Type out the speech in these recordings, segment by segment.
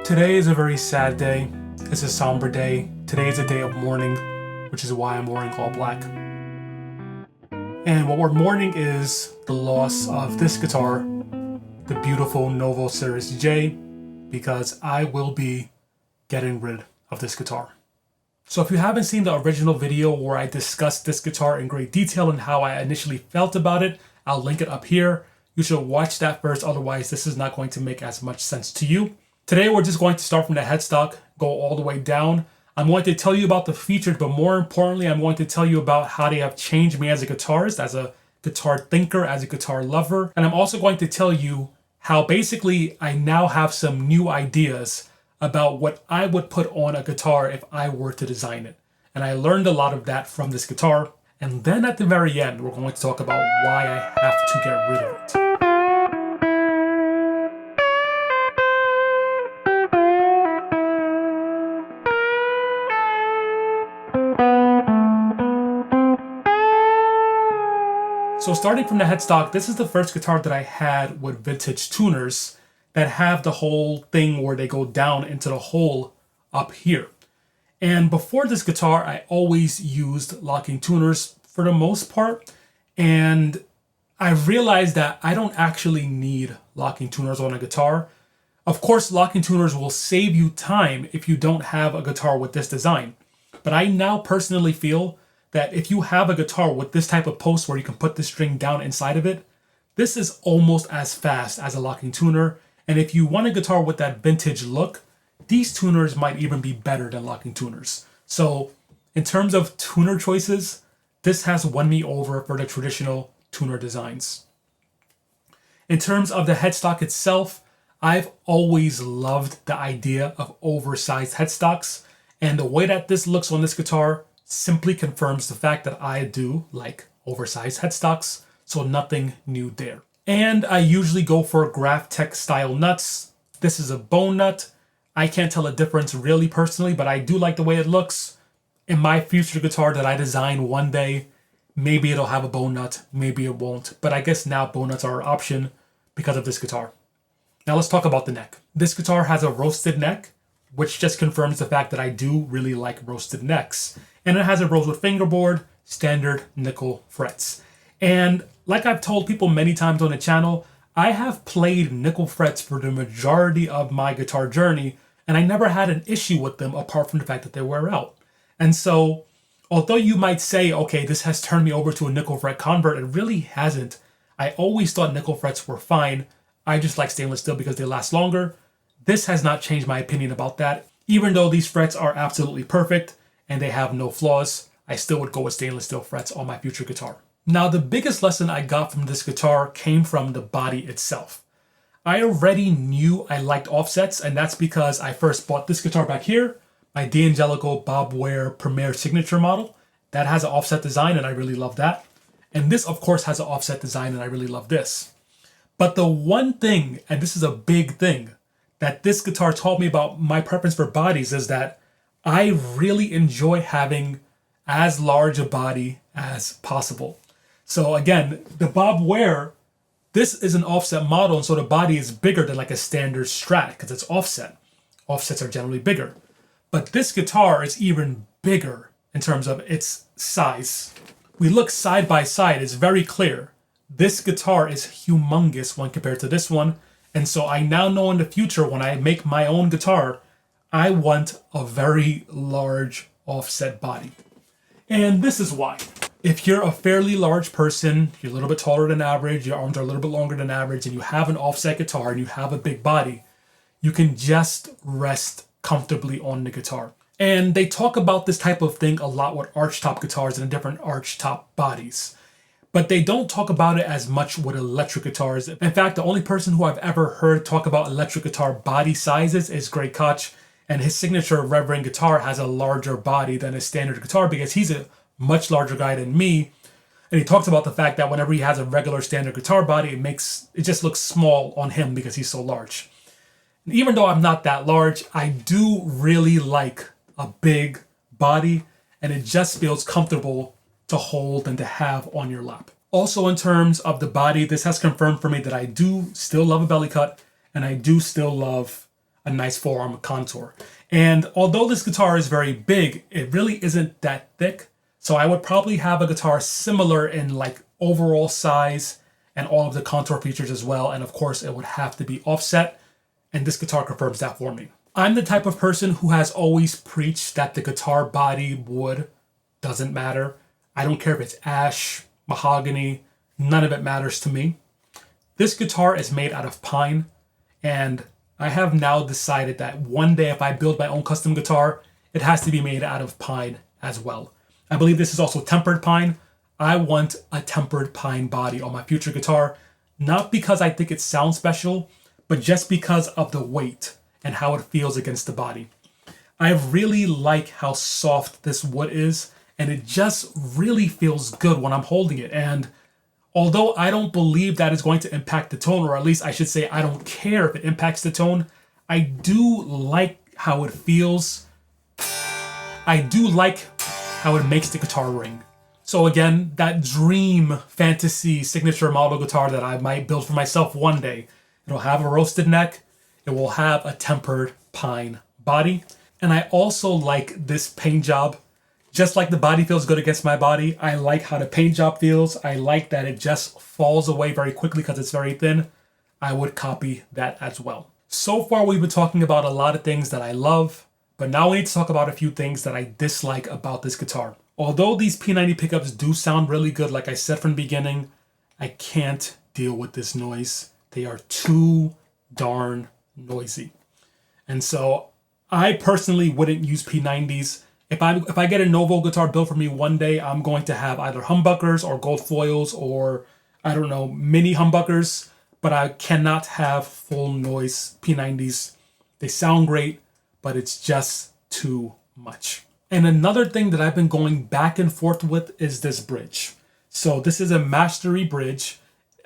Today is a very sad day. It's a somber day. Today is a day of mourning, which is why I'm wearing all black. And what we're mourning is the loss of this guitar, the beautiful Novo Series J, because I will be getting rid of this guitar. So if you haven't seen the original video where I discussed this guitar in great detail and how I initially felt about it, I'll link it up here. You should watch that first, otherwise this is not going to make as much sense to you. Today we're just going to start from the headstock, go all the way down. I'm going to tell you about the features, but more importantly, I'm going to tell you about how they have changed me as a guitarist, as a guitar thinker, as a guitar lover. And I'm also going to tell you how basically I now have some new ideas about what I would put on a guitar if I were to design it. And I learned a lot of that from this guitar. And then at the very end, we're going to talk about why I have to get rid of it. So starting from the headstock, this is the first guitar that I had with vintage tuners that have the whole thing where they go down into the hole up here. And before this guitar, I always used locking tuners for the most part. And I realized that I don't actually need locking tuners on a guitar. Of course, locking tuners will save you time if you don't have a guitar with this design. But I now personally feel that if you have a guitar with this type of post where you can put the string down inside of it, this is almost as fast as a locking tuner. And if you want a guitar with that vintage look, these tuners might even be better than locking tuners. So in terms of tuner choices, this has won me over for the traditional tuner designs. In terms of the headstock itself, I've always loved the idea of oversized headstocks. And the way that this looks on this guitar simply confirms the fact that I do like oversized headstocks, so nothing new there. And I usually go for Graph Tech style nuts. This is a bone nut. I can't tell a difference really personally, but I do like the way it looks. In my future guitar that I design one day, maybe it'll have a bone nut, maybe it won't. But I guess now bone nuts are an option because of this guitar. Now let's talk about the neck. This guitar has a roasted neck, which just confirms the fact that I do really like roasted necks. And it has a rosewood fingerboard, standard nickel frets. And like I've told people many times on the channel, I have played nickel frets for the majority of my guitar journey, and I never had an issue with them apart from the fact that they wear out. And so, although you might say, okay, this has turned me over to a nickel fret convert, it really hasn't. I always thought nickel frets were fine. I just like stainless steel because they last longer. This has not changed my opinion about that. Even though these frets are absolutely perfect and they have no flaws, I still would go with stainless steel frets on my future guitar. Now, the biggest lesson I got from this guitar came from the body itself. I already knew I liked offsets, and that's because I first bought this guitar back here, my D'Angelico Bob Ware Premier Signature model. That has an offset design, and I really love that. And this, of course, has an offset design, and I really love this. But the one thing, and this is a big thing, that this guitar taught me about my preference for bodies is that I really enjoy having as large a body as possible. So again, the Bob Ware, this is an offset model, and so the body is bigger than like a standard Strat because it's offset. Offsets are generally bigger. But this guitar is even bigger in terms of its size. We look side by side, it's very clear. This guitar is humongous when compared to this one. And so I now know in the future when I make my own guitar, I want a very large offset body. And this is why. If you're a fairly large person, you're a little bit taller than average, your arms are a little bit longer than average, and you have an offset guitar and you have a big body, you can just rest comfortably on the guitar. And they talk about this type of thing a lot with archtop guitars and different archtop bodies. But they don't talk about it as much with electric guitars. In fact, the only person who I've ever heard talk about electric guitar body sizes is Greg Koch, and his signature Reverend guitar has a larger body than his standard guitar because he's a much larger guy than me. And he talks about the fact that whenever he has a regular standard guitar body, it just looks small on him because he's so large. And even though I'm not that large, I do really like a big body, and it just feels comfortable to hold and to have on your lap. Also in terms of the body, this has confirmed for me that I do still love a belly cut, and I do still love a nice forearm contour. And although this guitar is very big, it really isn't that thick. So I would probably have a guitar similar in like overall size and all of the contour features as well. And of course it would have to be offset. And this guitar confirms that for me. I'm the type of person who has always preached that the guitar body wood doesn't matter. I don't care if it's ash, mahogany, none of it matters to me. This guitar is made out of pine, and I have now decided that one day if I build my own custom guitar, it has to be made out of pine as well. I believe this is also tempered pine. I want a tempered pine body on my future guitar, not because I think it sounds special, but just because of the weight and how it feels against the body. I really like how soft this wood is, and it just really feels good when I'm holding it. And although I don't believe that is going to impact the tone, or at least I should say I don't care if it impacts the tone, I do like how it feels. I do like how it makes the guitar ring. So again, that dream fantasy signature model guitar that I might build for myself one day, it'll have a roasted neck, it will have a tempered pine body, and I also like this paint job. Just like the body feels good against my body, I like how the paint job feels. I like that it just falls away very quickly because it's very thin. I would copy that as well. So far, we've been talking about a lot of things that I love, but now we need to talk about a few things that I dislike about this guitar. Although these P90 pickups do sound really good, like I said from the beginning, I can't deal with this noise. They are too darn noisy. And so I personally wouldn't use P90s. If I get a Novo guitar built for me one day, I'm going to have either humbuckers or gold foils or, I don't know, mini humbuckers, but I cannot have full noise P90s. They sound great, but it's just too much. And another thing that I've been going back and forth with is this bridge. So this is a Mastery bridge.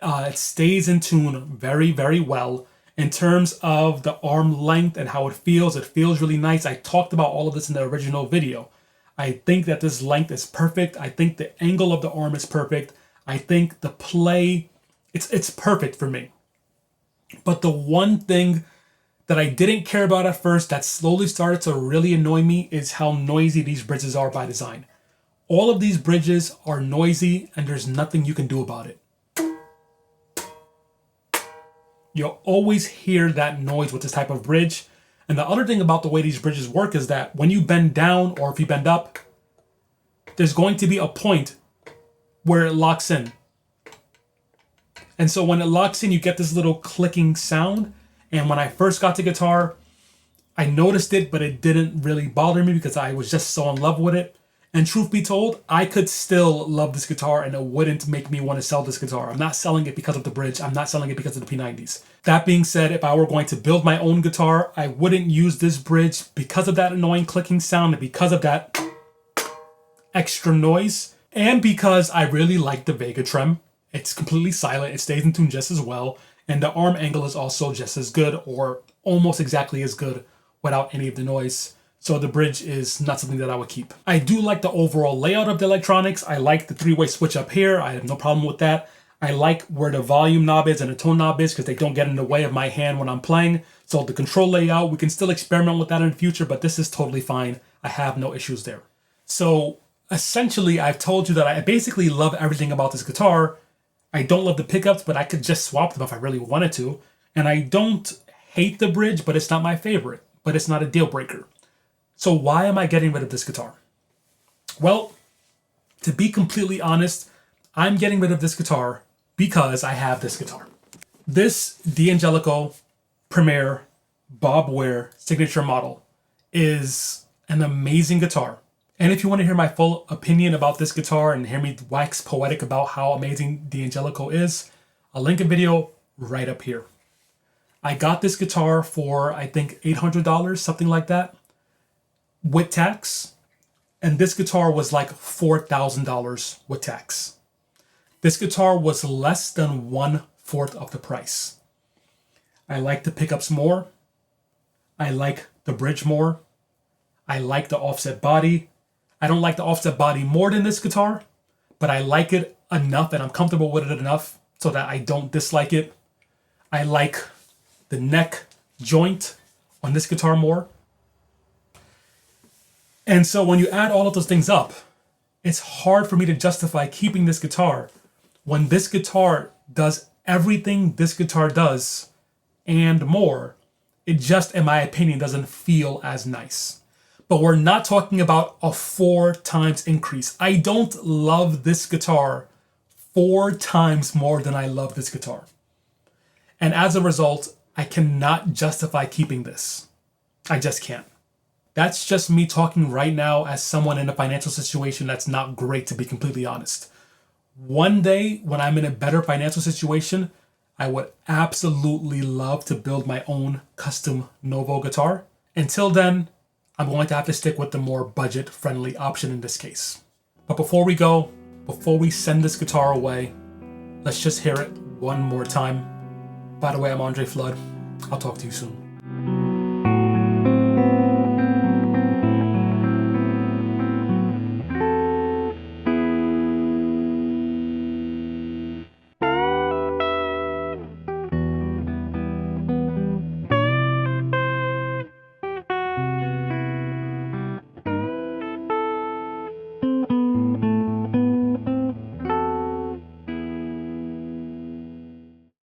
It stays in tune very, very well. In terms of the arm length and how it feels really nice. I talked about all of this in the original video. I think that this length is perfect. I think the angle of the arm is perfect. I think the play, it's perfect for me. But the one thing that I didn't care about at first that slowly started to really annoy me is how noisy these bridges are by design. All of these bridges are noisy and there's nothing you can do about it. You'll always hear that noise with this type of bridge. And the other thing about the way these bridges work is that when you bend down or if you bend up, there's going to be a point where it locks in. And so when it locks in, you get this little clicking sound. And when I first got the guitar, I noticed it, but it didn't really bother me because I was just so in love with it. And truth be told, I could still love this guitar and it wouldn't make me want to sell this guitar. I'm not selling it because of the bridge. I'm not selling it because of the P90s. That being said, if I were going to build my own guitar, I wouldn't use this bridge because of that annoying clicking sound and because of that extra noise. And because I really like the Vega trem. It's completely silent. It stays in tune just as well. And the arm angle is also just as good or almost exactly as good without any of the noise. So the bridge is not something that I would keep. I do like the overall layout of the electronics. I like the three-way switch up here. I have no problem with that. I like where the volume knob is and the tone knob is because they don't get in the way of my hand when I'm playing. So the control layout, we can still experiment with that in the future, but this is totally fine. I have no issues there. So essentially, I've told you that I basically love everything about this guitar. I don't love the pickups, but I could just swap them if I really wanted to. And I don't hate the bridge, but it's not my favorite. But it's not a deal breaker. So why am I getting rid of this guitar? Well, to be completely honest, I'm getting rid of this guitar because I have this guitar. This D'Angelico Premier Bob Ware signature model is an amazing guitar. And if you want to hear my full opinion about this guitar and hear me wax poetic about how amazing D'Angelico is, I'll link a video right up here. I got this guitar for, I think, $800, something like that, with tax. And this guitar was like $4,000 with tax. This guitar was less than 1/4 of the price. I like the pickups more. I like the bridge more. I like the offset body. I don't like the offset body more than this guitar, but I like it enough and I'm comfortable with it enough so that I don't dislike it. I like the neck joint on this guitar more. And so when you add all of those things up, it's hard for me to justify keeping this guitar when this guitar does everything this guitar does and more. It just, in my opinion, doesn't feel as nice. But we're not talking about a 4 times increase. I don't love this guitar 4 times more than I love this guitar. And as a result, I cannot justify keeping this. I just can't. That's just me talking right now as someone in a financial situation that's not great, to be completely honest. One day, when I'm in a better financial situation, I would absolutely love to build my own custom Novo guitar. Until then, I'm going to have to stick with the more budget-friendly option in this case. But before we go, before we send this guitar away, let's just hear it one more time. By the way, I'm Andre Flood. I'll talk to you soon.